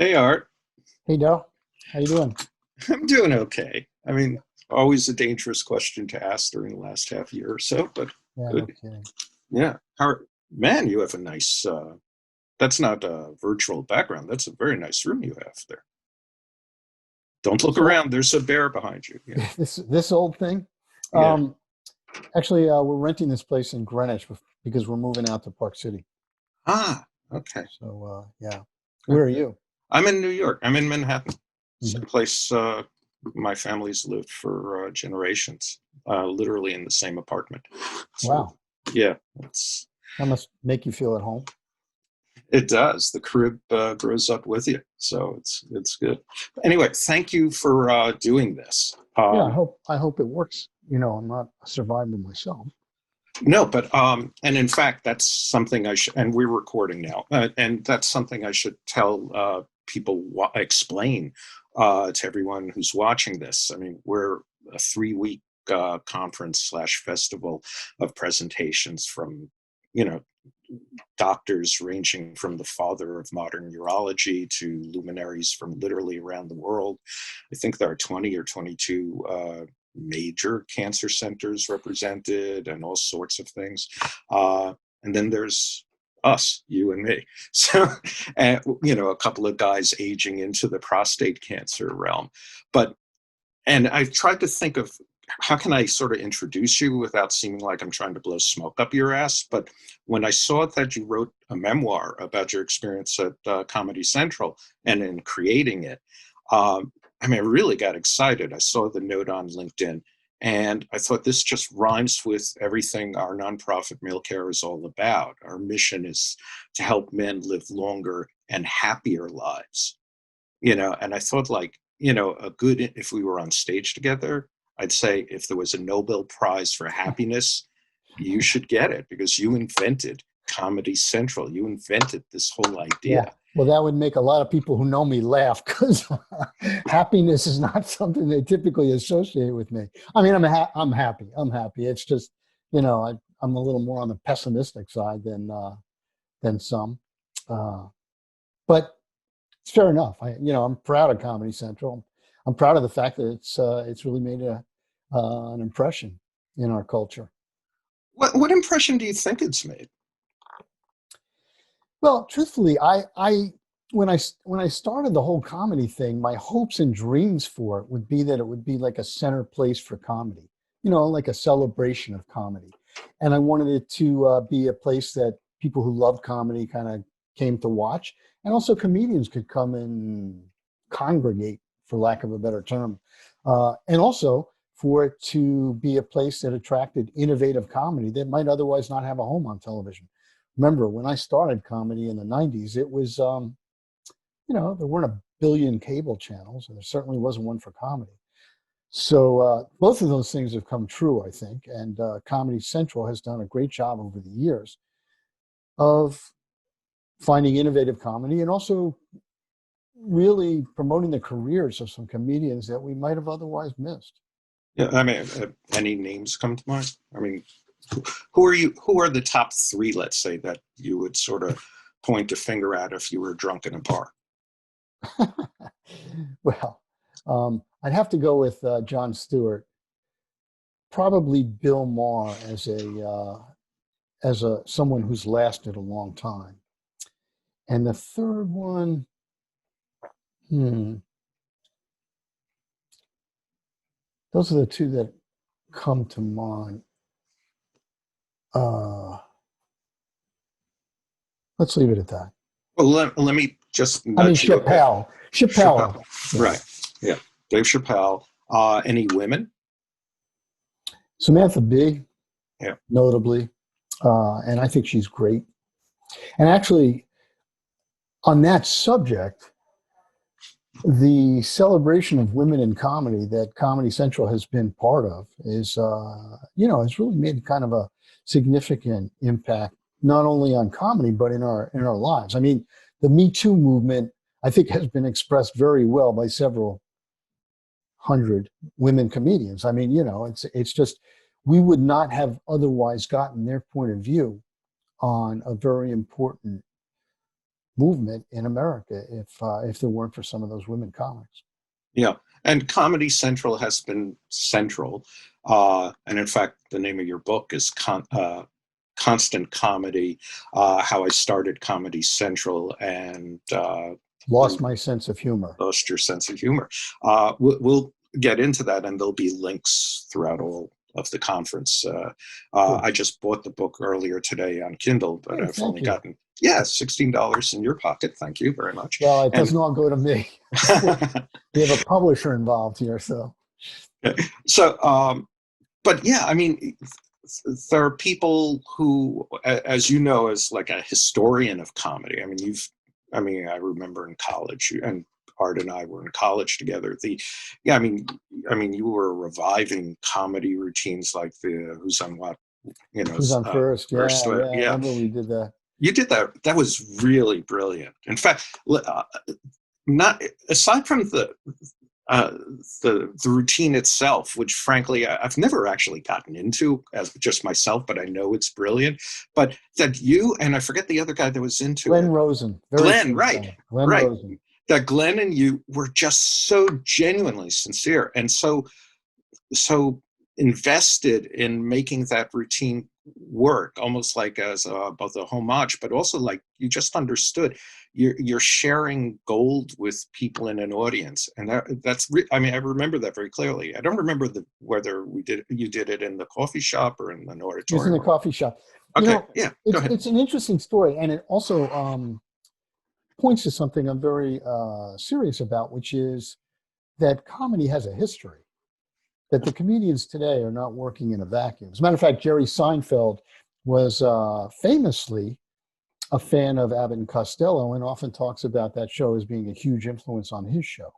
Hey Art, Hey, Daryl. How you doing? I'm doing okay. I mean, always a dangerous question to ask during the last half year or so, but Yeah, no good. kidding. Yeah. Man, you have a nice, that's not a virtual background. That's a very nice room you have there. Don't look So around. There's a bear behind you. Yeah. this old thing. Yeah. Um, Actually, we're renting this place in Greenwich because we're moving out to Park City. Ah, okay. So yeah, where are Okay. you? I'm in New York. I'm in Manhattan. Hmm. Same place my family's lived for generations, literally in the same apartment. So, Wow, yeah, it's that must make you feel at home. It does. The crib grows up with you, so it's good. Anyway, thank you for doing this. Yeah, I hope it works. I'm not a survivor myself. No, but and in fact, that's something I should. And we're recording now, and that's something I should tell people, explain to everyone who's watching this. I mean, we're a 3 week conference slash festival of presentations from, you know, doctors ranging from the father of modern urology to luminaries from literally around the world. I think there are 20 or 22 major cancer centers represented and all sorts of things. And then there's us, you and me. So, and, a couple of guys aging into the prostate cancer realm. But and I tried to think of how can I sort of introduce you without seeming like I'm trying to blow smoke up your ass. But when I saw that you wrote a memoir about your experience at Comedy Central and in creating it, I mean, I really got excited. I saw the note on LinkedIn, and I thought this just rhymes with everything our nonprofit Male Care is all about. Our mission is to help men live longer and happier lives. And I thought, like, a good, if we were on stage together, I'd say if there was a Nobel Prize for happiness, you should get it because you invented Comedy Central. You invented this whole Yeah. idea. Well, that would make a lot of people who know me laugh because happiness is not something they typically associate with me. I mean, I'm happy. I'm happy. It's just, I'm a little more on the pessimistic side than some. Uh, but it's fair enough. I'm proud of Comedy Central. I'm proud of the fact that it's really made an impression in our culture. What impression do you think it's made? Well, truthfully, when I started the whole comedy thing, my hopes and dreams for it would be that it would be like a center place for comedy, like a celebration of comedy. And I wanted it to be a place that people who love comedy kind of came to watch, and also comedians could come and congregate, for lack of a better term, and also for it to be a place that attracted innovative comedy that might otherwise not have a home on television. Remember, when I started comedy in the 90s, it was, there weren't a billion cable channels, and there certainly wasn't one for comedy. So both of those things have come true, I think. And Comedy Central has done a great job over the years of finding innovative comedy and also really promoting the careers of some comedians that we might have otherwise missed. Yeah, I mean, any names come to mind? I mean, who are you? Who are the top three, let's say, that you would sort of point a finger at if you were drunk in a bar? Well, I'd have to go with Jon Stewart, probably Bill Maher as a someone who's lasted a long time. And the third one, hmm, those are the two that come to mind. Uh, let's leave it at that. Well, let me just I mean, nudge you a bit. Chappelle. Chappelle. Chappelle, Yeah. right? Yeah, Dave Chappelle. Any women? Samantha Bee, Yeah. notably. And I think she's great. And actually, on that subject, the celebration of women in comedy that Comedy Central has been part of has really made kind of a significant impact, not only on comedy, but in our lives. I mean, the Me Too movement, I think, has been expressed very well by several hundred women comedians. I mean, it's just, we would not have otherwise gotten their point of view on a very important movement in America if there weren't for some of those women comics. Yeah, and Comedy Central has been central. And in fact, the name of your book is Constant Comedy, How I Started Comedy Central and Lost my sense of humor. Lost Your Sense of Humor. We'll get into that, and there'll be links throughout all of the conference. Cool. I just bought the book earlier today on Kindle, but Hey, I've thank only you. gotten, yeah, $16 in your pocket. Thank you very much. Well, it And doesn't all go to me. Of course, we have a publisher involved here, so so, but yeah, I mean, there are people who, as you know, as like a historian of comedy. I mean, I remember in college, and Art and I were in college together. Yeah, you were reviving comedy routines like the Who's on What, who's on first? first, Yeah, yeah. I yeah. remember we did that. You did that. That was really brilliant. In fact, not aside from uh, the routine itself, which frankly I've never actually gotten into as just myself, but I know it's brilliant. But that you and I forget the other guy that was into Glenn it, Rosen, very Glenn, funny right, guy. Glenn right. Rosen. That Glenn and you were just so genuinely sincere and so invested in making that routine work, almost like as both a homage, but also like you just understood. You're sharing gold with people in an audience, and I mean, I remember that very clearly. I don't remember whether you did it in the coffee shop or in an He was in auditorium a or what. coffee shop. You Okay, know, yeah, go it's ahead. it's an interesting story, and it also points to something I'm very serious about, which is that comedy has a history. That the comedians today are not working in a vacuum. As a matter of fact, Jerry Seinfeld was famously a fan of Abbott and Costello and often talks about that show as being a huge influence on his show.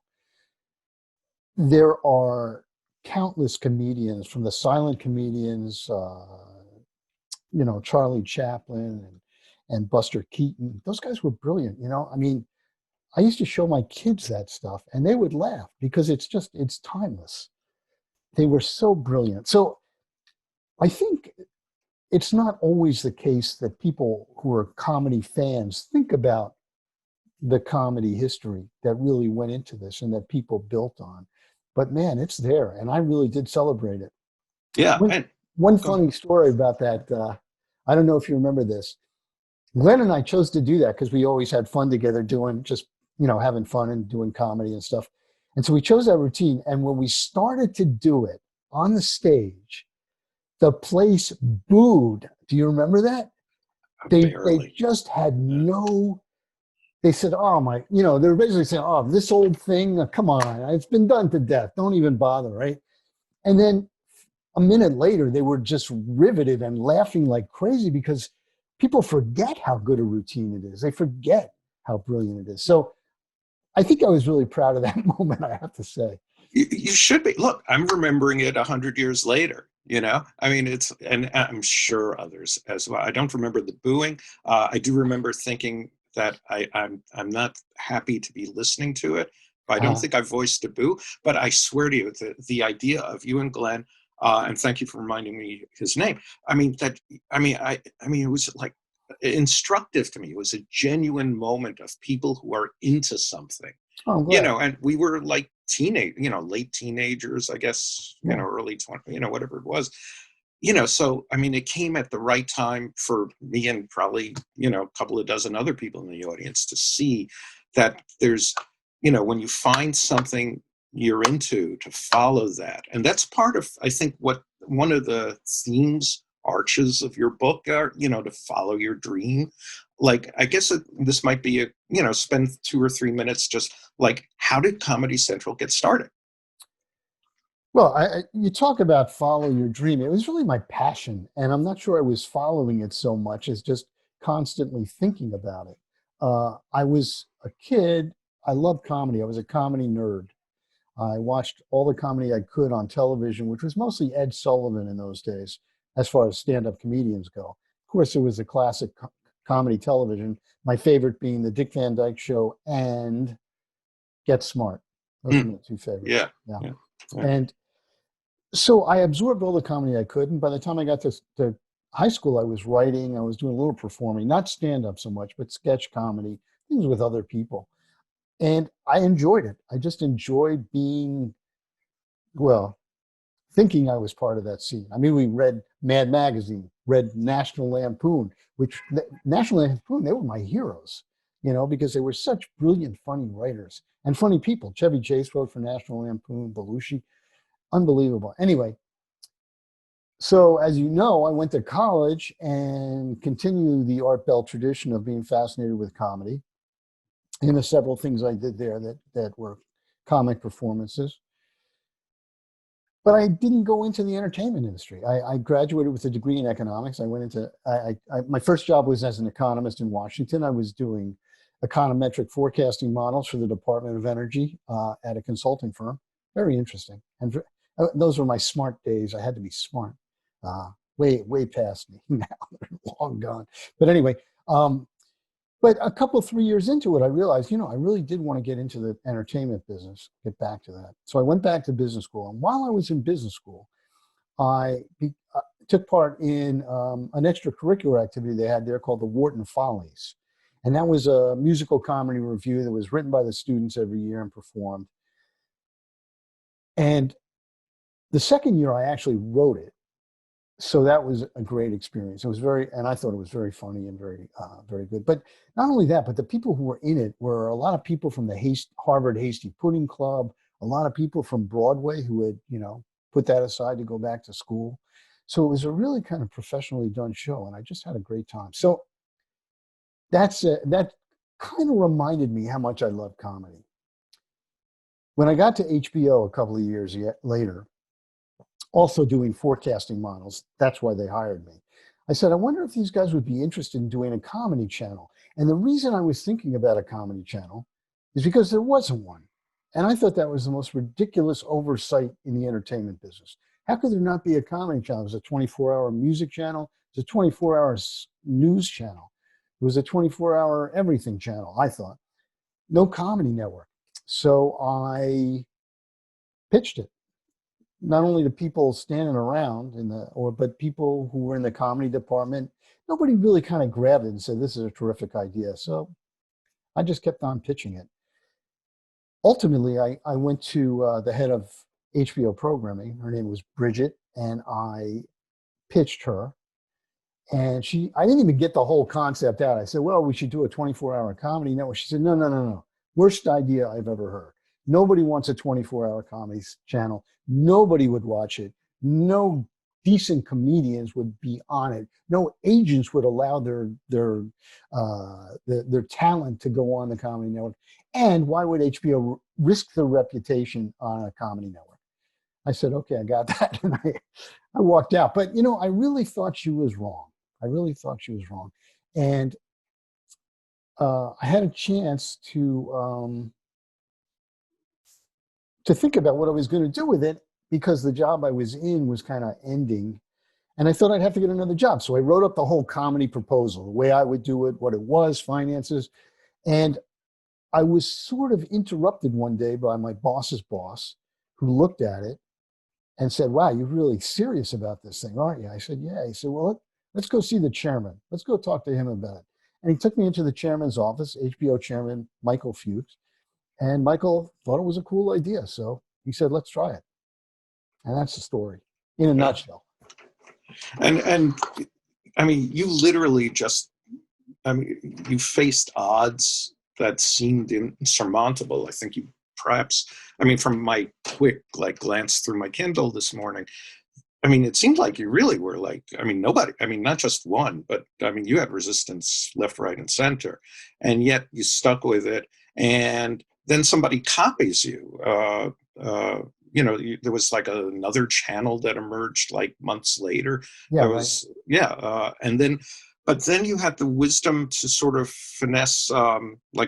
There are countless comedians, from the silent comedians, Charlie Chaplin and Buster Keaton. Those guys were brilliant. I mean, I used to show my kids that stuff and they would laugh because it's timeless. They were so brilliant. So I think it's not always the case that people who are comedy fans think about the comedy history that really went into this and that people built on. But man, it's there, and I really did celebrate it. Yeah, One, and one go ahead. funny story about that. I don't know if you remember this. Glenn and I chose to do that because we always had fun together doing just, having fun and doing comedy and stuff. And so we chose that routine. And when we started to do it on the stage, the place booed. Do you remember that? They Barely. just had Yeah. no, they said, oh my, they were basically saying, oh, this old thing, come on, it's been done to death. Don't even bother, right? And then a minute later, they were just riveted and laughing like crazy because people forget how good a routine it is. They forget how brilliant it is. So I think I was really proud of that moment, I have to say. You should be. Look, I'm remembering it 100 years later. I mean, and I'm sure others as well. I don't remember the booing. I do remember thinking that I'm not happy to be listening to it. I don't Uh, think I voiced a boo, but I swear to you, the idea of you and Glenn, and thank you for reminding me his name. I mean that. I mean, it was like instructive to me. It was a genuine moment of people who are into something, oh, I'm glad. and we were like late teenagers, I guess, Yeah. early 20, whatever it was. So I mean, it came at the right time for me and probably, a couple of dozen other people in the audience to see that there's, when you find something you're into, to follow that. And that's part of, I think, what one of the themes arches of your book are, to follow your dream. Like, I guess this might be spend 2 or 3 minutes just like, how did Comedy Central get started? Well, you talk about follow your dream. It was really my passion, and I'm not sure I was following it so much as just constantly thinking about it. I was a kid. I loved comedy. I was a comedy nerd. I watched all the comedy I could on television, which was mostly Ed Sullivan in those days, as far as stand-up comedians go. Of course, it was the classic comedy television. My favorite being the Dick Van Dyke Show and Get Smart. Those were Mm, my two favorites. yeah, Yeah. yeah, yeah. And so I absorbed all the comedy I could. And by the time I got to high school, I was writing, I was doing a little performing, not stand up so much, but sketch comedy, things with other people. And I enjoyed it. I just enjoyed being, well, thinking I was part of that scene. I mean, we read Mad Magazine, read National Lampoon, which National Lampoon, they were my heroes, because they were such brilliant, funny writers and funny people. Chevy Chase wrote for National Lampoon, Belushi, unbelievable. Anyway, so as you know, I went to college and continued the Art Bell tradition of being fascinated with comedy. And the several things I did there that were comic performances. But I didn't go into the entertainment industry. I graduated with a degree in economics. I went into, my first job was as an economist in Washington. I was doing econometric forecasting models for the Department of Energy at a consulting firm. Very interesting. And those were my smart days. I had to be smart. Way past me now. They're long gone. But anyway, but a couple, 3 years into it, I realized, I really did want to get into the entertainment business, get back to that. So I went back to business school. And while I was in business school, I took part in an extracurricular activity they had there called the Wharton Follies. And that was a musical comedy review that was written by the students every year and performed. And the second year, I actually wrote it. So that was a great experience. It was and I thought it was very funny and very good. But not only that, but the people who were in it were a lot of people from the Harvard Hasty Pudding Club, a lot of people from Broadway who had, put that aside to go back to school. So it was a really kind of professionally done show, and I just had a great time. So that kind of reminded me how much I love comedy. When I got to HBO a couple of years later, also doing forecasting models. That's why they hired me. I said, I wonder if these guys would be interested in doing a comedy channel. And the reason I was thinking about a comedy channel is because there wasn't one. And I thought that was the most ridiculous oversight in the entertainment business. How could there not be a comedy channel? It was a 24-hour music channel. It was a 24-hour news channel. It was a 24-hour everything channel, I thought. No comedy network. So I pitched it. Not only to people standing around but people who were in the comedy department. Nobody really kind of grabbed it and said, this is a terrific idea. So I just kept on pitching it. Ultimately, I went to the head of HBO programming. Her name was Bridget, and I pitched her. And I didn't even get the whole concept out. I said, well, we should do a 24-hour comedy network. She said, no. Worst idea I've ever heard. Nobody wants a 24-hour comedy channel. Nobody would watch it. No decent comedians would be on it. No agents would allow their talent to go on the comedy network. And why would HBO risk their reputation on a comedy network? I said, okay, I got that. And I walked out. But, I really thought she was wrong. And I had a chance to think about what I was going to do with it because the job I was in was kind of ending. And I thought I'd have to get another job. So I wrote up the whole comedy proposal, the way I would do it, what it was, finances. And I was sort of interrupted one day by my boss's boss, who looked at it and said, wow, you're really serious about this thing, aren't you? I said, yeah. He said, well, let's go see the chairman. Let's go talk to him about it. And he took me into the chairman's office, HBO chairman Michael Fuchs. And Michael thought it was a cool idea. So he said, let's try it. And that's the story in a nutshell. And I mean, you literally you faced odds that seemed insurmountable. I think you perhaps, from my quick glance through my Kindle this morning, it seemed like you really were nobody, not just one, but you had resistance left, right, and center, and yet you stuck with it. And then somebody copies you. There was another channel that emerged months later. Yeah, But then you had the wisdom to sort of finesse a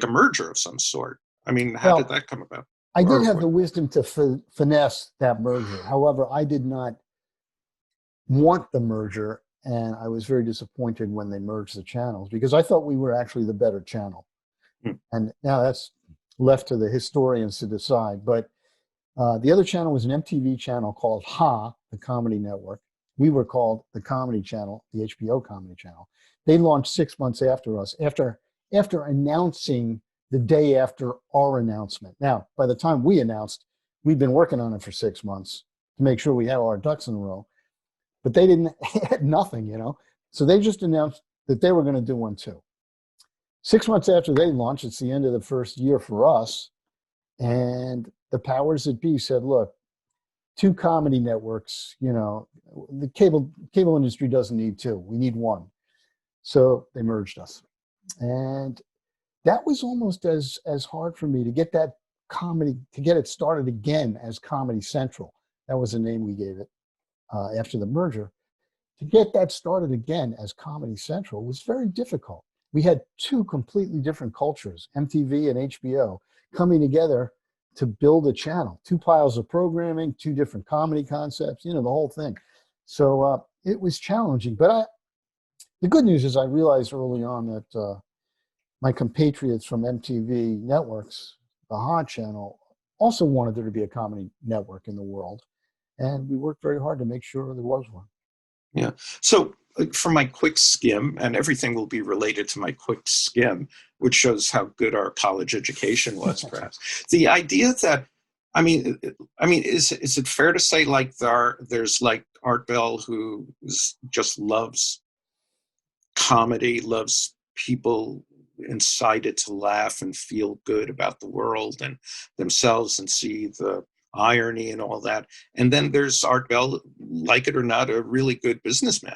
merger of some sort. How did that come about? I did have the wisdom to finesse that merger. However, I did not want the merger, and I was very disappointed when they merged the channels because I thought we were actually the better channel. And now that's left to the historians to decide. But the other channel was an MTV channel called the Comedy Network. We were called the Comedy Channel, the HBO Comedy Channel. They launched 6 months after us, after after announcing the day after our announcement. Now, by the time we announced, we'd been working on it for 6 months to make sure we had all our ducks in a row, but they didn't had nothing, you know. So they just announced that they were going to do one too. 6 months after they launched, it's the end of the first year for us, and the powers that be said, "Look, two comedy networks. You know, the cable industry doesn't need two. We need one." So they merged us, and that was almost as hard for me to get that comedy to get it started again as Comedy Central. That was the name we gave it after the merger. To get that started again as Comedy Central was very difficult. We had two completely different cultures, MTV and HBO, coming together to build a channel, two piles of programming, two different comedy concepts, you know, the whole thing. So it was challenging. But the good news is I realized early on that my compatriots from MTV Networks, the Hot Channel, also wanted there to be a comedy network in the world. And we worked very hard to make sure there was one. Yeah. So for my quick skim, and everything will be related to my quick skim, which shows how good our college education was, perhaps. The idea that, is it fair to say like there's like Art Bell who just loves comedy, loves people incited to laugh and feel good about the world and themselves and see the irony and all that. And then there's Art Bell, like it or not, a really good businessman.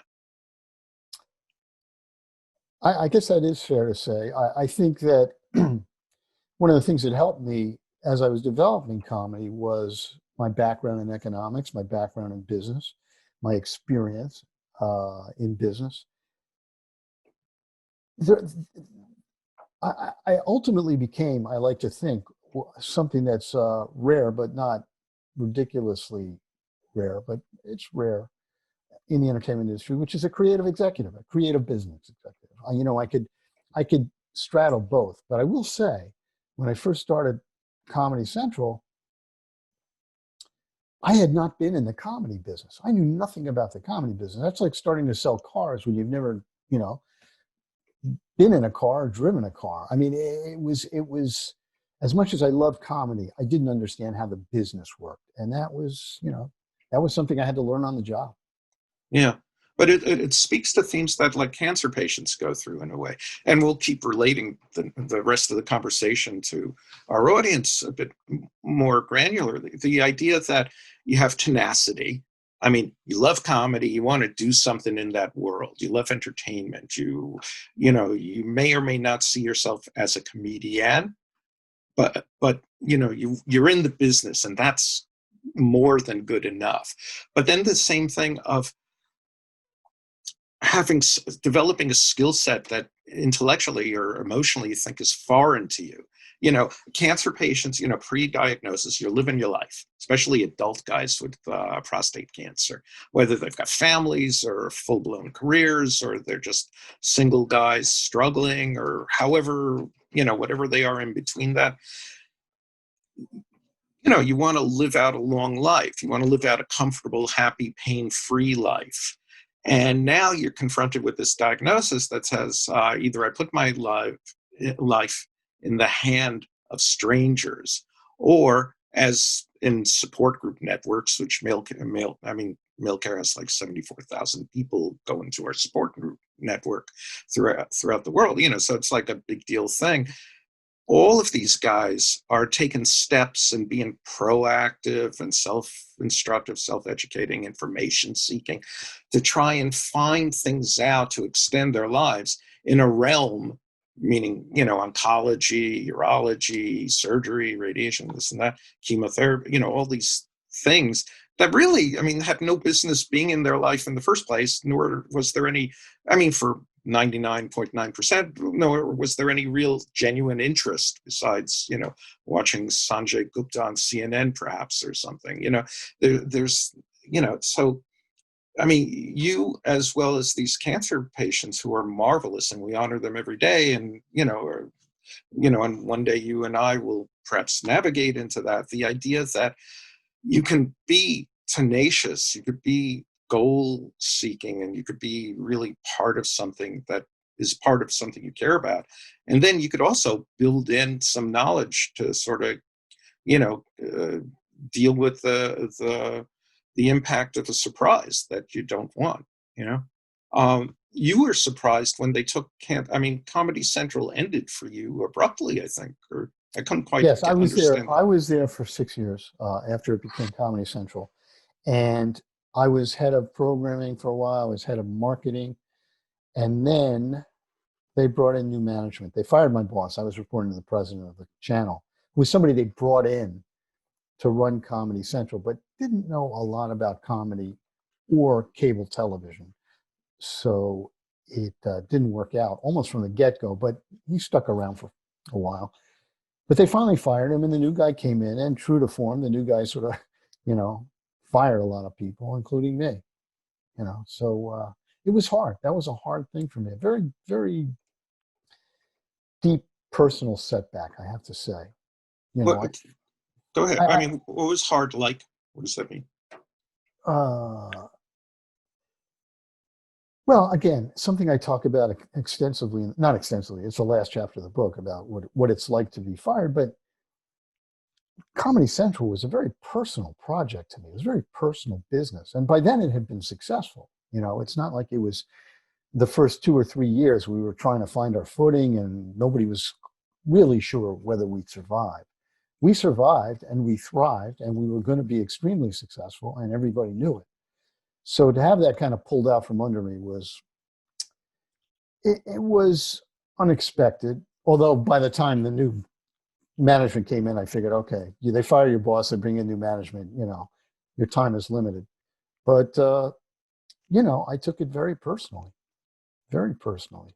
I guess that is fair to say. I think that one of the things that helped me as I was developing comedy was my background in economics, my background in business, my experience in business. There, I ultimately became, I like to think, something that's rare, but not ridiculously rare, but it's rare in the entertainment industry, which is a creative executive, a creative business executive. You know, I could straddle both, but I will say, when I first started Comedy Central, I had not been in the comedy business. I knew nothing about the comedy business. That's like starting to sell cars when you've never, you know, been in a car, driven a car. I mean, it was as much as I love comedy, I didn't understand how the business worked, and that was, you know, that was something I had to learn on the job. Yeah. But it speaks to themes that like cancer patients go through in a way. And we'll keep relating the rest of the conversation to our audience a bit more granularly. The idea that you have tenacity. I mean, you love comedy, you want to do something in that world. You love entertainment. You may or may not see yourself as a comedian, but you're in the business and that's more than good enough. But then the same thing of developing a skill set that intellectually or emotionally you think is foreign to you. Cancer patients, pre-diagnosis, you're living your life, especially adult guys with prostate cancer, whether they've got families or full-blown careers, or they're just single guys struggling, or however, whatever they are in between that. You want to live out a long life. You want to live out a comfortable, happy, pain-free life. And now you're confronted with this diagnosis that says either I put my life in the hand of strangers, or as in support group networks, which MailCare has like 74,000 people go into our support group network throughout the world. So it's like a big deal thing. All of these guys are taking steps and being proactive and self-instructive, self-educating, information seeking to try and find things out to extend their lives in a realm, meaning, oncology, urology, surgery, radiation, this and that, chemotherapy, all these things that really, had no business being in their life in the first place, nor was there any, for 99.9%, nor was there any real genuine interest besides, watching Sanjay Gupta on CNN perhaps or something, there's, so, you as well as these cancer patients who are marvelous and we honor them every day, and, and one day you and I will perhaps navigate into that, the idea that you can be tenacious, you could be goal seeking, and you could be really part of something that is part of something you care about. And then you could also build in some knowledge to sort of, you know, deal with the impact of a surprise that you don't want, you know. You were surprised when they took camp. I mean, Comedy Central ended for you abruptly, I think, or I couldn't quite Yes, I was there. understand that. I was there for 6 years after it became Comedy Central, and I was head of programming for a while. I was head of marketing, and then they brought in new management. They fired my boss. I was reporting to the president of the channel, who was somebody they brought in to run Comedy Central, but didn't know a lot about comedy or cable television. So it didn't work out almost from the get-go, but he stuck around for a while. But they finally fired him, and the new guy came in, and true to form, the new guy sort of, you know, fired a lot of people, including me, you know. So it was hard. That was a hard thing for me. A very, very deep personal setback, I have to say. You know, What? Go ahead. I I mean, what was hard like? What does that mean? well, again, something I talk about extensively, not extensively, it's the last chapter of the book about what it's like to be fired. But Comedy Central was a very personal project to me. It was a very personal business. And by then it had been successful. You know, it's not like it was the first 2 or 3 years we were trying to find our footing and nobody was really sure whether we'd survive. We survived and we thrived and we were going to be extremely successful and everybody knew it. So to have that kind of pulled out from under me it was unexpected. Although by the time the new management came in, I figured, okay, they fire your boss, they bring in new management, you know, your time is limited. But, you know, I took it very personally, very personally.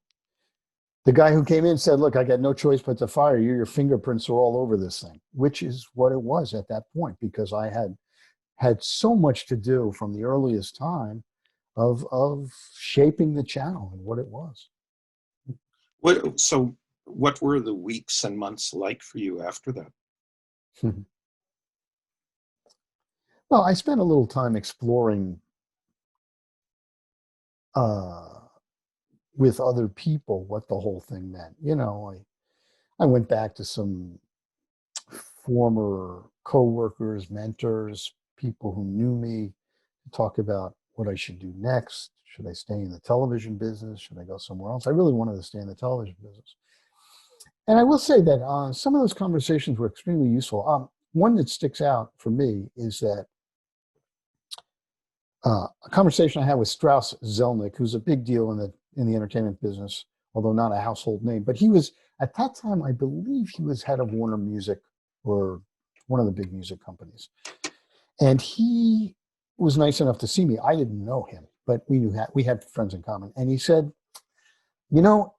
The guy who came in said, look, I got no choice but to fire you. Your fingerprints are all over this thing, which is what it was at that point, because I had so much to do from the earliest time of shaping the channel and what it was. What were the weeks and months like for you after that? Well, I spent a little time exploring uh, with other people what the whole thing meant. You know, I went back to some former coworkers, mentors, people who knew me to talk about what I should do next. Should I stay in the television business? Should I go somewhere else? I really wanted to stay in the television business. And I will say that some of those conversations were extremely useful. One that sticks out for me is that a conversation I had with Strauss Zelnick, who's a big deal in the entertainment business, although not a household name. But he was at that time, I believe, he was head of Warner Music or one of the big music companies, and he was nice enough to see me. I didn't know him, but we had friends in common. And he said, you know,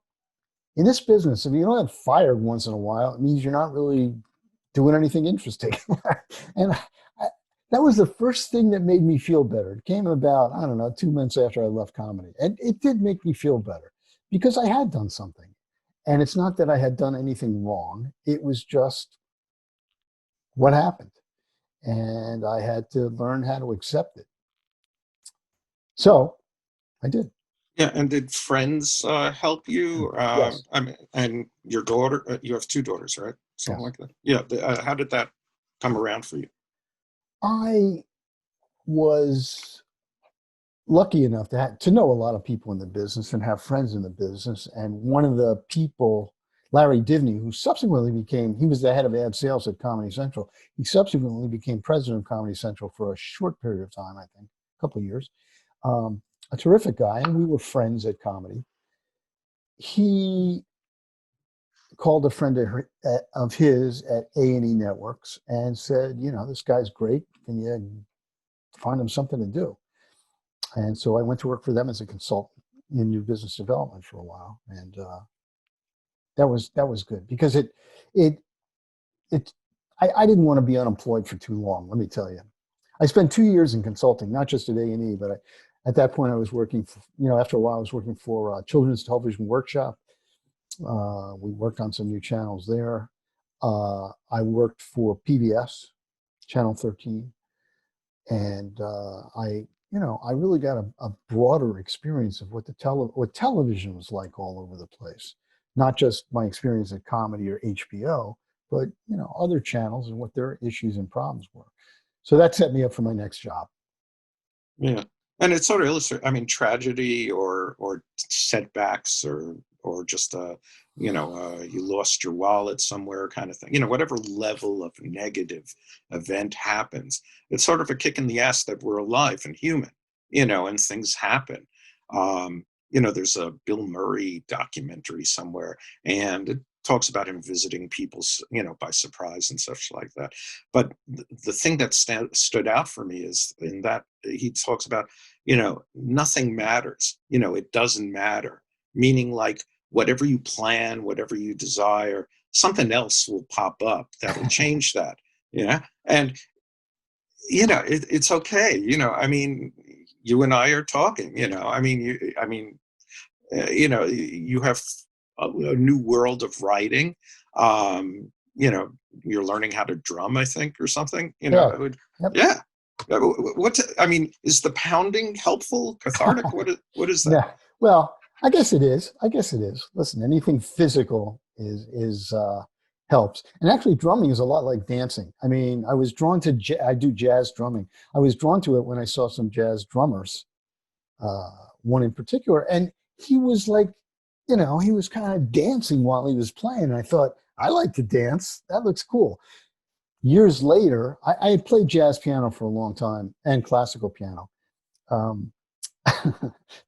in this business, if you don't get fired once in a while, it means you're not really doing anything interesting. And that was the first thing that made me feel better. It came about, I don't know, 2 months after I left comedy. And it did make me feel better because I had done something. And it's not that I had done anything wrong. It was just what happened. And I had to learn how to accept it. So I did. Yeah, and did friends help you? Yes. I mean, and your daughter, you have two daughters, right? Something Yes. like that. Yeah. How did that come around for you? I was lucky enough to know a lot of people in the business and have friends in the business. And one of the people, Larry Divney, who subsequently he was the head of ad sales at Comedy Central. He subsequently became president of Comedy Central for a short period of time, I think, a couple of years. A terrific guy, and we were friends at comedy. He called a friend of his at A&E Networks and said, you know, this guy's great. Can you find him something to do? And so I went to work for them as a consultant in new business development for a while, and that was good because it it I didn't want to be unemployed for too long. Let me tell you, I spent 2 years in consulting, not just at A&E, but at that point I was working. For, you know, after a while I was working for Children's Television Workshop. We worked on some new channels there. I worked for PBS, Channel 13, and I I really got a broader experience of what television was like all over the place. Not just my experience at comedy or HBO, but other channels and what their issues and problems were. So that set me up for my next job. Yeah, and it sort of illustrates, I mean, tragedy or setbacks or just you lost your wallet somewhere kind of thing. Whatever level of negative event happens, it's sort of a kick in the ass that we're alive and human. And things happen. There's a Bill Murray documentary somewhere, and it talks about him visiting people, by surprise and such like that. But the thing that stood out for me is in that he talks about, nothing matters. It doesn't matter. Meaning, like, whatever you plan, whatever you desire, something else will pop up that'll change that. And it's okay. I mean, you and I are talking. I mean, you have a new world of writing. Um, you're learning how to drum, I think, or something. Yeah. Yep. Yeah. I mean, is the pounding helpful, cathartic? What is that? Yeah. Well, I guess it is. I guess it is. Listen, anything physical is helps. And actually, drumming is a lot like dancing. I mean, I was drawn to I do jazz drumming. I was drawn to it when I saw some jazz drummers, one in particular, and he was like, he was kind of dancing while he was playing. And I thought, I like to dance. That looks cool. Years later, I had played jazz piano for a long time and classical piano. Um,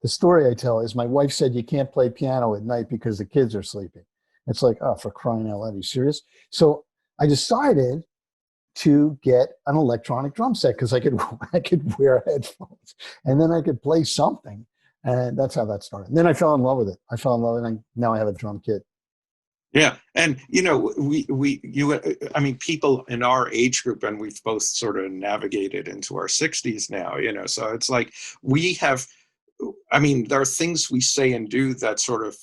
the story I tell is my wife said you can't play piano at night because the kids are sleeping. It's like, oh, for crying out loud, are you serious? So I decided to get an electronic drum set because I could I could wear headphones and then I could play something. And that's how that started. And then I fell in love with it. I fell in love with it, and now I have a drum kit. Yeah, and I mean, people in our age group, and we've both sort of navigated into our 60s now. So it's like we have. I mean, there are things we say and do that sort of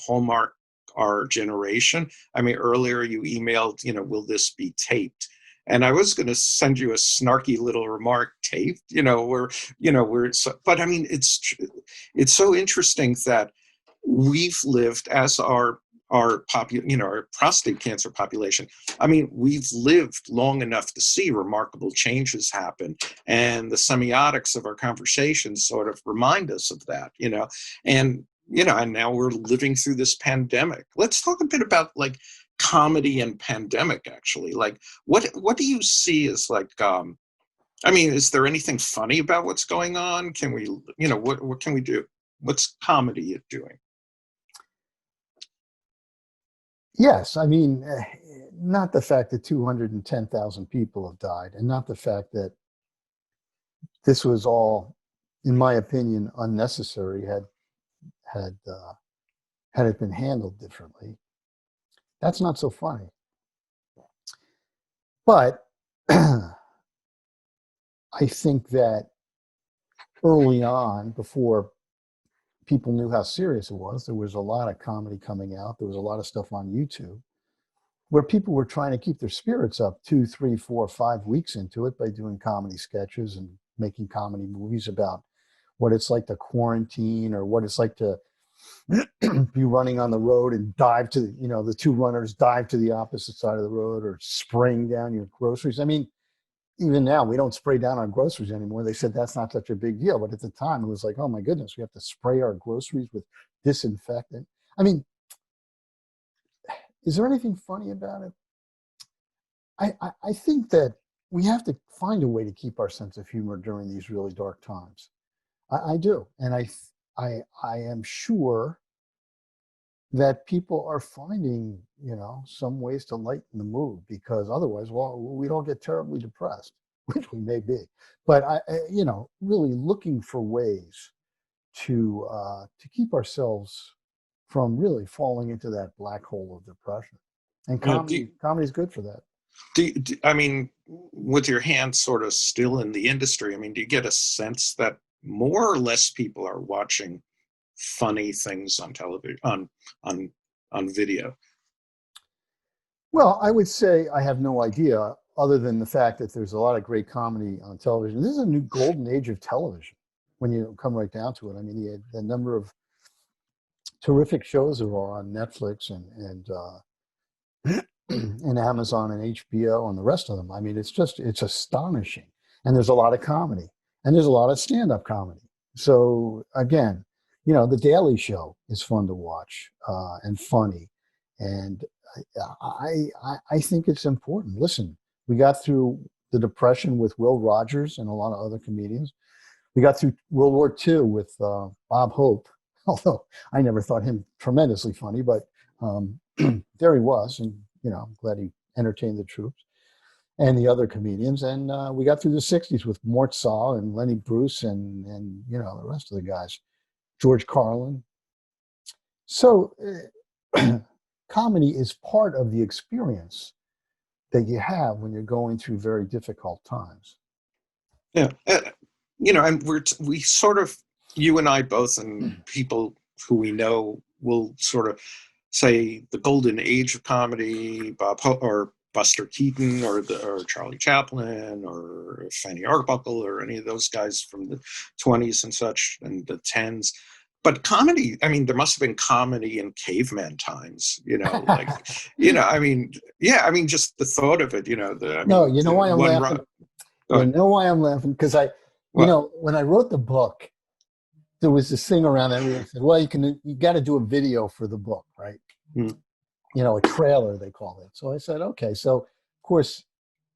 hallmark our generation. I mean, earlier you emailed, will this be taped? And I was going to send you a snarky little remark, taped, but I mean, it's so interesting that we've lived as our prostate cancer population. I mean, we've lived long enough to see remarkable changes happen, and the semiotics of our conversations sort of remind us of that. And now we're living through this pandemic. Let's talk a bit about like comedy and pandemic. Actually, like what do you see as like? I mean, is there anything funny about what's going on? Can we, what can we do? What's comedy doing? Yes, I mean, not the fact that 210,000 people have died, and not the fact that this was all, in my opinion, unnecessary had had it been handled differently. That's not so funny. But I think that early on, before people knew how serious it was, there was a lot of comedy coming out. There was a lot of stuff on YouTube where people were trying to keep their spirits up 2, 3, 4, 5 weeks into it by doing comedy sketches and making comedy movies about what it's like to quarantine or what it's like to be running on the road and dive to, the two runners dive to the opposite side of the road or spraying down your groceries. I mean, even now we don't spray down our groceries anymore. They said that's not such a big deal. But at the time it was like, oh my goodness, we have to spray our groceries with disinfectant. I mean, is there anything funny about it? I think that we have to find a way to keep our sense of humor during these really dark times. I do. And I am sure that people are finding, some ways to lighten the mood because otherwise, well, we'd all get terribly depressed, which we may be. But really looking for ways to keep ourselves from really falling into that black hole of depression. And You know, do, comedy is good for that. I mean, with your hands sort of still in the industry, I mean, do you get a sense that more or less people are watching funny things on television, on video? Well, I would say I have no idea. other than the fact that there's a lot of great comedy on television. This is a new golden age of television when you come right down to it. I mean, the number of terrific shows that are on Netflix and Amazon and HBO and the rest of them. I mean, it's astonishing. And there's a lot of comedy and there's a lot of stand-up comedy. So again, The Daily Show is fun to watch and funny. And I think it's important. Listen, we got through the Depression with Will Rogers and a lot of other comedians. We got through World War II with Bob Hope, although I never thought him tremendously funny, but there he was. And, I'm glad he entertained the troops and the other comedians. And we got through the 60s with Mort Sahl and Lenny Bruce and the rest of the guys, George Carlin. So comedy is part of the experience that you have when you're going through very difficult times. Yeah. And we sort of, you and I both, and people who we know will sort of say the golden age of comedy, or Buster Keaton or Charlie Chaplin or Fanny Arbuckle or any of those guys from the 20s and such and the 10s. But comedy, I mean, there must have been comedy in caveman times, like, just the thought of it, No, you know why I'm laughing? You know why I'm laughing? Because when I wrote the book, there was this thing around that everyone said, well, you got to do a video for the book, right? Mm. A trailer, they call it. So I said, okay. So of course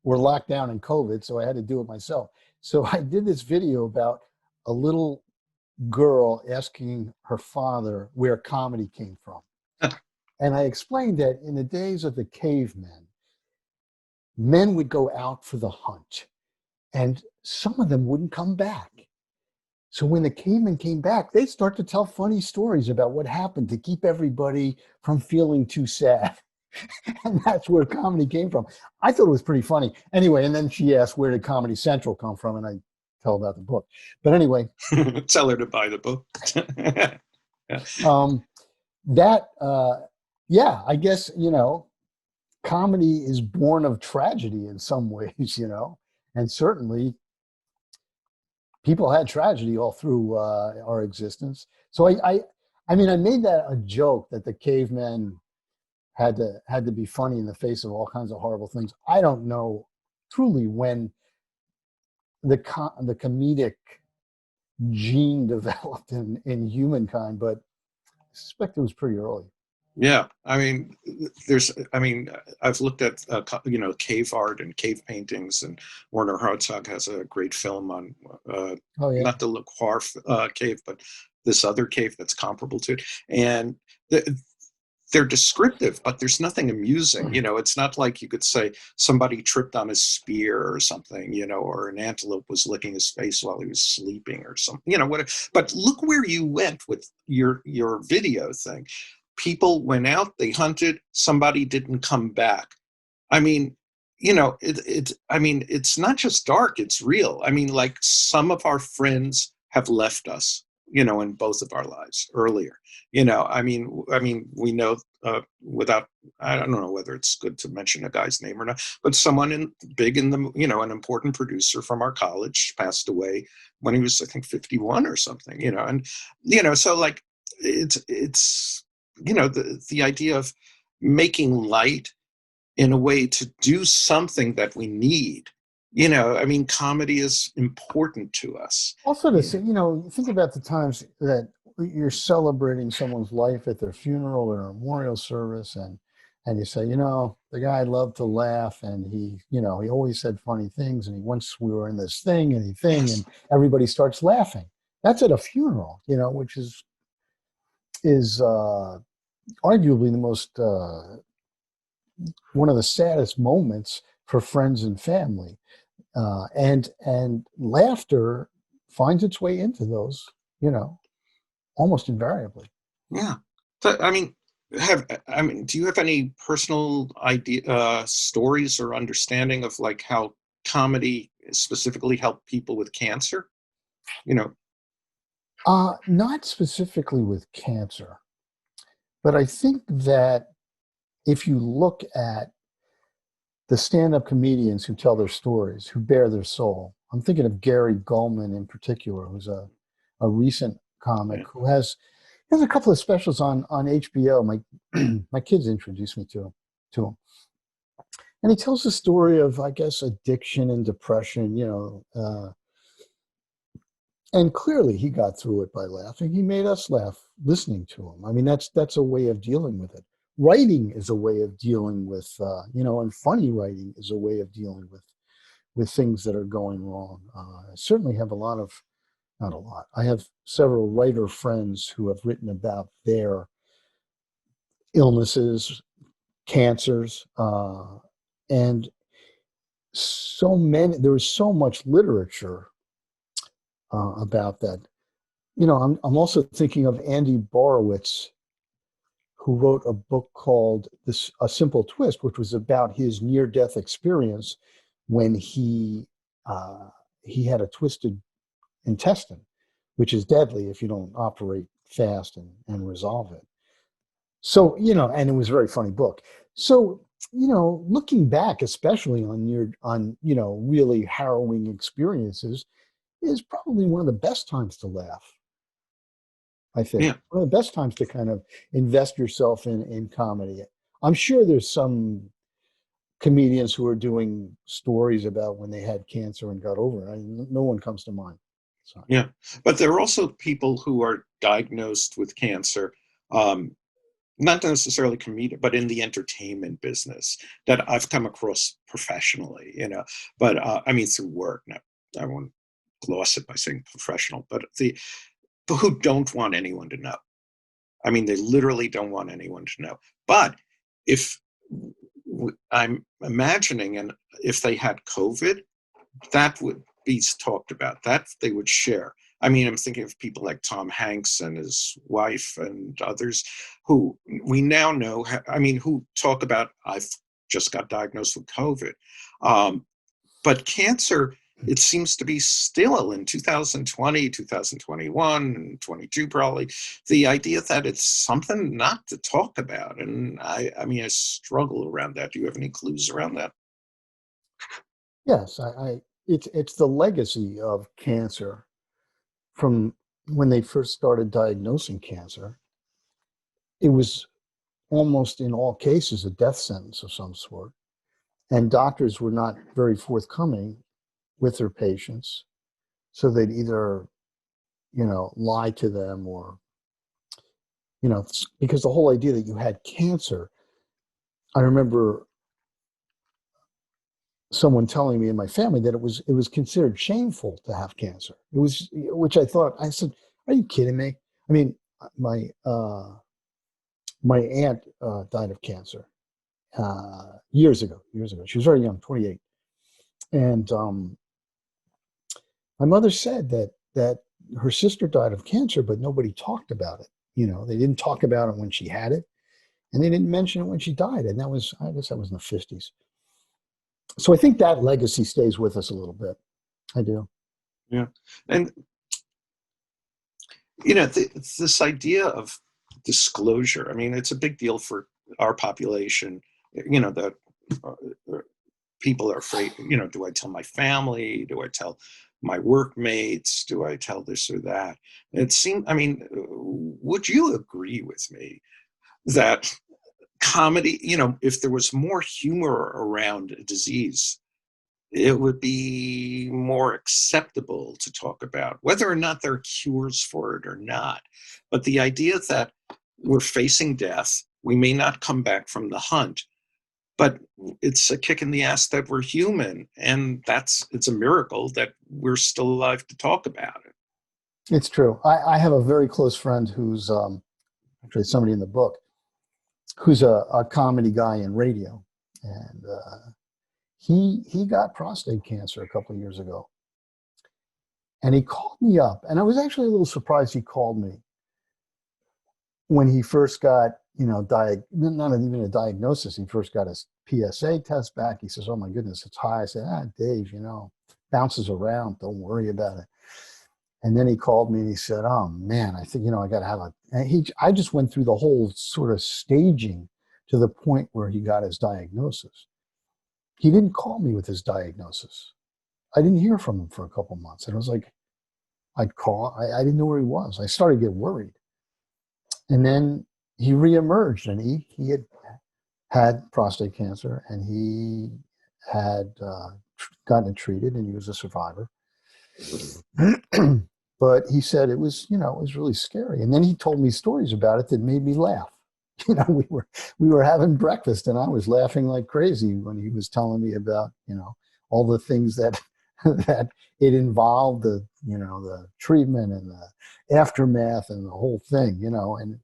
we're locked down in COVID, so I had to do it myself. So I did this video about a little girl asking her father where comedy came from. And I explained that in the days of the cavemen, men would go out for the hunt and some of them wouldn't come back. So when the cavemen came back, they'd start to tell funny stories about what happened to keep everybody from feeling too sad. And that's where comedy came from. I thought it was pretty funny. Anyway, and then she asked, where did Comedy Central come from? And I tell about the book. But anyway. Tell her to buy the book. I guess, comedy is born of tragedy in some ways, and certainly people had tragedy all through our existence. So I made that a joke that the cavemen had to be funny in the face of all kinds of horrible things. I don't know truly when the comedic gene developed in humankind, but I suspect it was pretty early. Yeah, I mean, I've looked at cave art and cave paintings, and Werner Herzog has a great film on not the Le Croix cave, but this other cave that's comparable to it, and they're descriptive, but there's nothing amusing. It's not like you could say somebody tripped on a spear or something, or an antelope was licking his face while he was sleeping or something, whatever. But look where you went with your video thing. People went out, they hunted, somebody didn't come back. I mean, it's not just dark, it's real. I mean, like, some of our friends have left us, in both of our lives earlier. We know without, I don't know whether it's good to mention a guy's name or not, but someone an important producer from our college passed away when he was, I think, 51 or something, and, so like, it's, the idea of making light in a way to do something that we need. Comedy is important to us. Also to say, think about the times that you're celebrating someone's life at their funeral or a memorial service, and you say, the guy loved to laugh, and he always said funny things, and once we were in this thing, and everybody starts laughing. That's at a funeral, which is arguably the most one of the saddest moments for friends and family, and laughter finds its way into those, almost invariably. Yeah. So, do you have any personal stories or understanding of like how comedy specifically helped people with cancer? Not specifically with cancer, but I think that if you look at the stand-up comedians who tell their stories, who bare their soul. I'm thinking of Gary Gulman in particular, who's a recent comic Yeah. who has a couple of specials on HBO. My my kids introduced me to him, and he tells the story of, I guess, addiction and depression. And clearly he got through it by laughing. He made us laugh listening to him. I mean, that's a way of dealing with it. Writing is a way of dealing with, and funny writing is a way of dealing with things that are going wrong. I certainly have a lot of, not a lot. I have several writer friends who have written about their illnesses, cancers, and there is so much literature about that. I'm also thinking of Andy Borowitz, who wrote a book called A Simple Twist, which was about his near-death experience when he had a twisted intestine, which is deadly if you don't operate fast and resolve it. So, and it was a very funny book. So, looking back, especially on really harrowing experiences, is probably one of the best times to laugh. I think Yeah. one of the best times to kind of invest yourself in comedy. I'm sure there's some comedians who are doing stories about when they had cancer and got over it. No one comes to mind. So, Yeah. But there are also people who are diagnosed with cancer, um, not necessarily comedic, but in the entertainment business that I've come across professionally, but I mean, through work. Now, I won't gloss it by saying professional, but who don't want anyone to know. I mean, they literally don't want anyone to know. But if I'm imagining, and if they had COVID, that would be talked about. That they would share. I mean, I'm thinking of people like Tom Hanks and his wife and others who we now know, I mean, who talk about, I've just got diagnosed with COVID. Um, but cancer, it seems to be still in 2020, 2021, and 22 probably, the idea that it's something not to talk about. And I mean, I struggle around that. Do you have any clues around that? yes, it's the legacy of cancer from when they first started diagnosing cancer. It was almost in all cases a death sentence of some sort, and doctors were not very forthcoming with their patients, so they'd either lie to them, or because the whole idea that you had cancer. I remember someone telling me in my family that it was considered shameful to have cancer. It was, which I said, are you kidding me? I mean, my my aunt died of cancer years ago. Years ago, she was very young, 28, and my mother said that her sister died of cancer, but nobody talked about it. They didn't talk about it when she had it, and they didn't mention it when she died. And I guess that was in the 50s. So I think that legacy stays with us a little bit. I do. Yeah. And this idea of disclosure, I mean, it's a big deal for our population, that uh, people are afraid, do I tell my family? Do I tell my workmates? Do I tell this or that? It seems, I mean, would you agree with me that comedy, if there was more humor around a disease, it would be more acceptable to talk about, whether or not there are cures for it or not. But the idea that we're facing death, we may not come back from the hunt, but it's a kick in the ass that we're human, and it's a miracle that we're still alive to talk about it. It's true. I have a very close friend who's actually somebody in the book who's a comedy guy in radio, and he got prostate cancer a couple of years ago, and he called me up, and I was actually a little surprised he called me when he first got not even a diagnosis. He first got his PSA test back. He says, "Oh my goodness, it's high." I said, Dave, bounces around. Don't worry about it. And then he called me and he said, "Oh man, I think I got to have a." And I just went through the whole sort of staging to the point where he got his diagnosis. he didn't call me with his diagnosis. I didn't hear from him for a couple months. And it was like, I'd call, I didn't know where he was. I started to get worried. And then he reemerged, and he had prostate cancer, and he had gotten it treated, and he was a survivor. But he said it was, it was really scary. And then he told me stories about it that made me laugh. We were having breakfast, and I was laughing like crazy when he was telling me about, all the things that that it involved, the treatment and the aftermath and the whole thing, and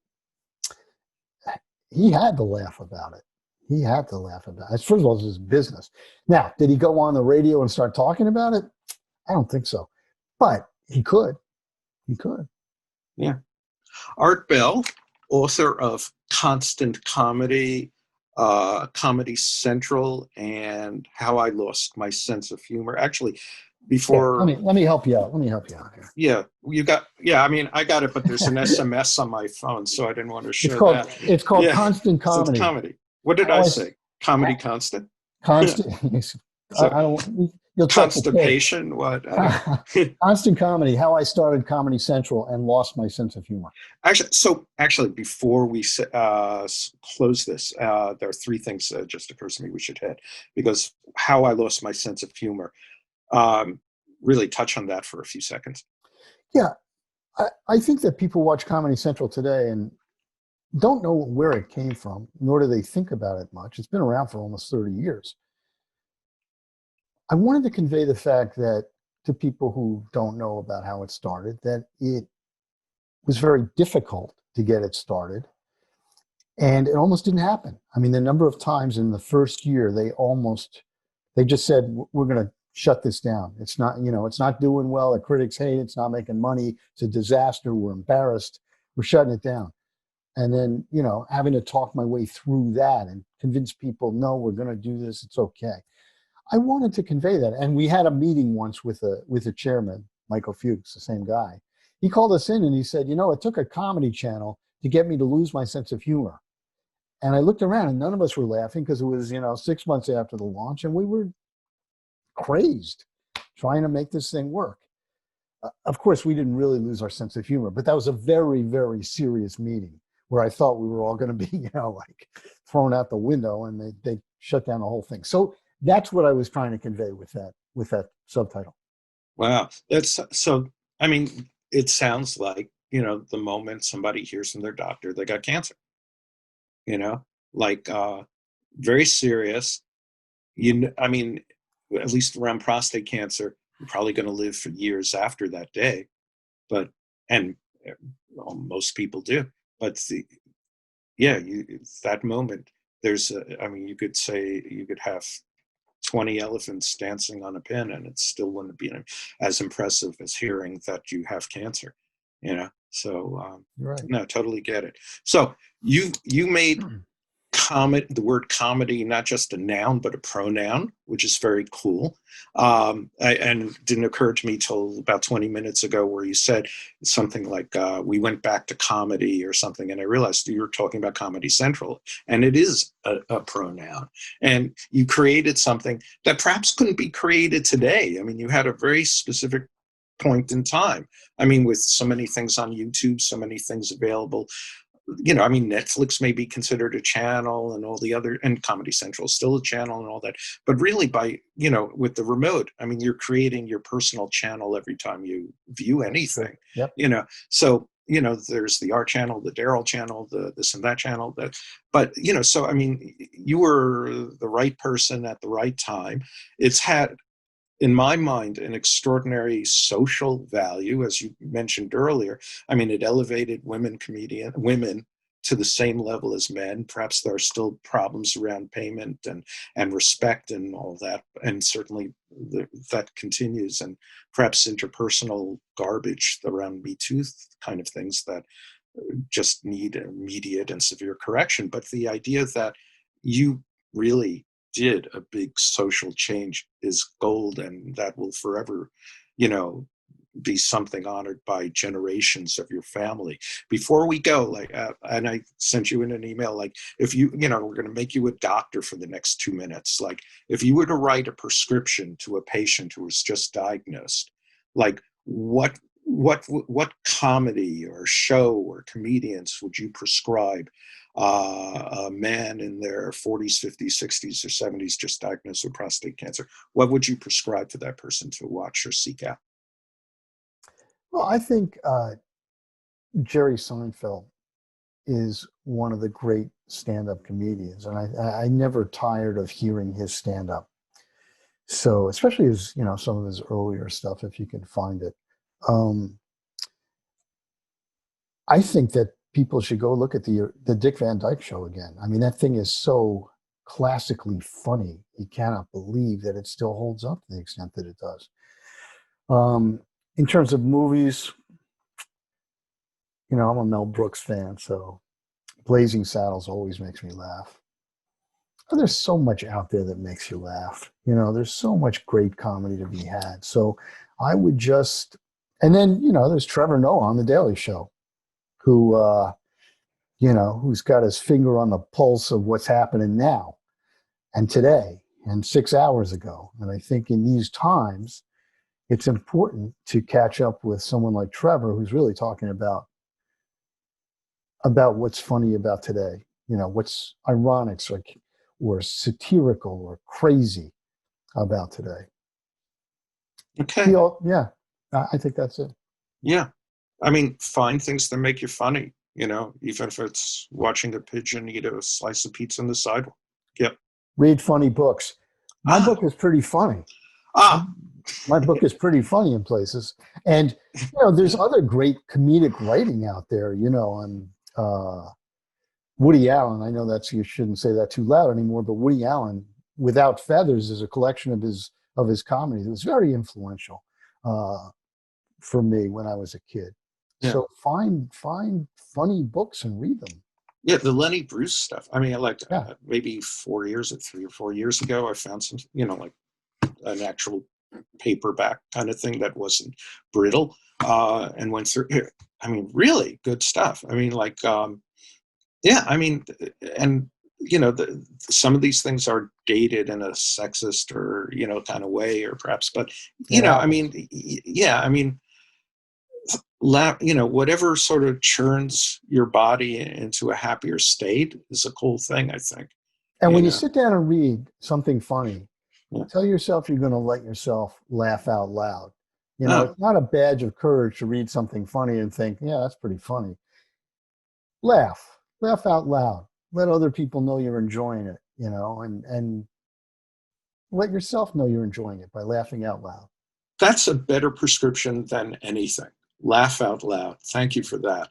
he had to laugh about it. He had to laugh about it. First of all, it's his business. Now, did he go on the radio and start talking about it? I don't think so. But he could. He could. Yeah. Art Bell, author of Constant Comedy, Comedy Central, and How I Lost My Sense of Humor. Actually, Yeah. Let before, me let me help you out. Let me help you out here. yeah, you got, yeah, I mean, I got it, but there's an SMS on my phone, so I didn't want to It's show called that. it's called Yeah, Constant so it's Comedy. comedy. What did I How I say? Comedy constant? constant. So, I don't. You'll check the tape. constipation? What? I don't know. Constant Comedy. How I started Comedy Central and lost my sense of humor. Actually, before we close this, there are three things that just occurs to me we should hit, because how I lost my sense of humor. Um, really touch on that for a few seconds. Yeah, I think that people watch Comedy Central today and don't know where it came from, nor do they think about it much. It's been around for almost 30 years. I wanted to convey the fact that to people who don't know about how it started, that it was very difficult to get it started, and it almost didn't happen. I mean, the number of times in the first year they just said, we're going to shut this down. It's not, it's not doing well. The critics hate it. It's not making money. It's a disaster. We're embarrassed. We're shutting it down. And then, having to talk my way through that and convince people, no, we're going to do this. It's okay. I wanted to convey that. And we had a meeting once with a chairman, Michael Fuchs, the same guy. He called us in and he said, it took a comedy channel to get me to lose my sense of humor. And I looked around and none of us were laughing because it was, 6 months after the launch, and we were crazed trying to make this thing work. Of course, we didn't really lose our sense of humor, but that was a very, very serious meeting where I thought we were all going to be, like thrown out the window, and they shut down the whole thing. So that's what I was trying to convey with that subtitle. Wow, that's so. I mean, it sounds like, the moment somebody hears from their doctor they got cancer. You know, like very serious. I mean, at least around prostate cancer, you're probably going to live for years after that day. But and well, most people do. But yeah, that moment. I mean, you could say you could have 20 elephants dancing on a pin, and it still wouldn't be as impressive as hearing that you have cancer. So Right. no, totally get it. So you made the word comedy not just a noun but a pronoun, which is very cool. And it didn't occur to me till about 20 minutes ago, where you said something like we went back to comedy or something, and I realized you were talking about Comedy Central, and it is a pronoun. And you created something that perhaps couldn't be created today. I mean, you had a very specific point in time. I mean, with so many things on YouTube, so many things available, I mean, Netflix may be considered a channel, and all the other, and Comedy Central is still a channel and all that. But really, with the remote, I mean, you're creating your personal channel every time you view anything. Yep. So there's the art channel, the Daryl channel, the this and that channel. But so I mean, you were the right person at the right time. It's had, in my mind, an extraordinary social value, as you mentioned earlier. I mean, it elevated women to the same level as men. Perhaps there are still problems around payment and respect and all that, and certainly that continues, and perhaps interpersonal garbage around Me Too kind of things that just need immediate and severe correction. But the idea that you really did a big social change is gold, and that will forever, you know, be something honored by generations of your family. Before we go, like, and I sent you in an email, like, if you, we're going to make you a doctor for the next 2 minutes. Like, if you were to write a prescription to a patient who was just diagnosed, like, what comedy or show or comedians would you prescribe a man in their 40s, 50s, 60s, or 70s just diagnosed with prostate cancer? What would you prescribe to that person to watch or seek out? Well, I think Jerry Seinfeld is one of the great stand-up comedians, and I never tired of hearing his stand-up. So, especially his, some of his earlier stuff, if you can find it. Um, I think that people should go look at the Dick Van Dyke Show again. I mean, that thing is so classically funny. You cannot believe that it still holds up to the extent that it does. In terms of movies, I'm a Mel Brooks fan, so Blazing Saddles always makes me laugh. But there's so much out there that makes you laugh. There's so much great comedy to be had. So I would just, and then, there's Trevor Noah on The Daily Show, who, who's got his finger on the pulse of what's happening now and today and 6 hours ago. And I think in these times, it's important to catch up with someone like Trevor, who's really talking about what's funny about today, what's ironic or satirical or crazy about today. Okay. Yeah, I think that's it. Yeah. I mean, find things that make you funny, even if it's watching a pigeon eat a slice of pizza on the sidewalk. Yep. Read funny books. My book is pretty funny. My book is pretty funny in places. And, there's other great comedic writing out there, on Woody Allen. I know you shouldn't say that too loud anymore, but Woody Allen, Without Feathers, is a collection of his comedy that was very influential for me when I was a kid. Yeah. So find funny books and read them. Yeah, the Lenny Bruce stuff. I mean, maybe 3 or 4 years ago, I found some, like an actual paperback kind of thing that wasn't brittle, and went through. I mean, really good stuff. I mean, yeah. I mean, and some of these things are dated in a sexist or kind of way, or perhaps, but I mean, yeah. I mean, whatever sort of churns your body into a happier state is a cool thing, I think. And when you sit down and read something funny, tell yourself you're going to let yourself laugh out loud. It's not a badge of courage to read something funny and think, yeah, that's pretty funny. Laugh out loud. Let other people know you're enjoying it, and let yourself know you're enjoying it by laughing out loud. That's a better prescription than anything. Laugh out loud. Thank you for that.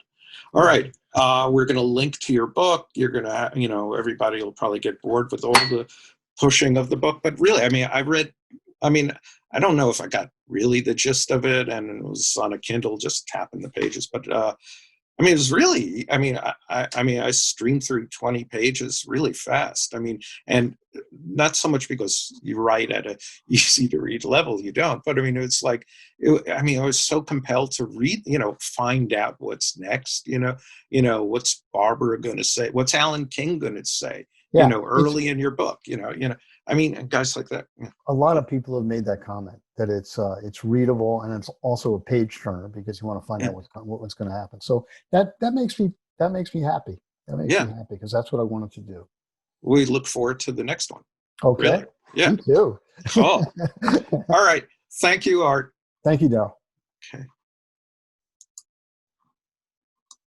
All right. We're going to link to your book. You're going to, everybody will probably get bored with all the pushing of the book. But really, I mean, I don't know if I got really the gist of it, and it was on a Kindle, just tapping the pages. But I mean, it was really, I streamed through 20 pages really fast. I mean, and not so much because you write at a easy to read level, you don't, but I mean, it's like, I was so compelled to read, find out what's next, what's Barbara going to say? What's Alan King going to say, early in your book, I mean, guys like that. Yeah. A lot of people have made that comment that it's readable and it's also a page turner because you want to find out what's going to happen. So that makes me happy. That makes me happy because that's what I wanted to do. We look forward to the next one. Okay. Really? Yeah. Me too. Cool. All right. Thank you, Art. Thank you, Dale. Okay.